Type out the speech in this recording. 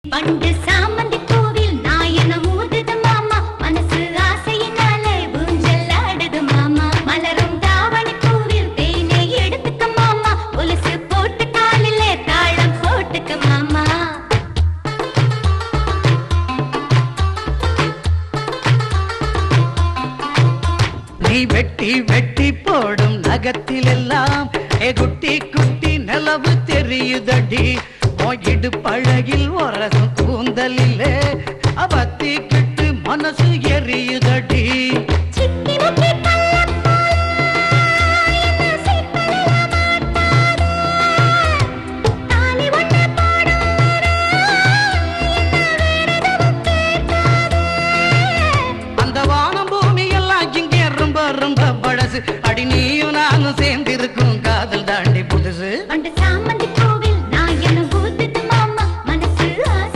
பண்டு சாமந்தி பூவில் நாயனம் ஊதுது மாமா, மனசு ஆசையினாலே ஊஞ்சல் ஆடுது மாமா. மலரும் தாவணி பூவில் தேனை எடுத்துக்க மாமா, கொலுசு போட்டு காலிலே தாளம் போட்டுக்க மாமா. நீ வெட்டி வெட்டி போடும் நகத்திலெல்லாம் குட்டி குட்டி நிலவு தெரியுதடி. இடு பழகில் ஒரசும் கூந்தலிலே அவத்தி கிட்டு மனசு எரியுதடி.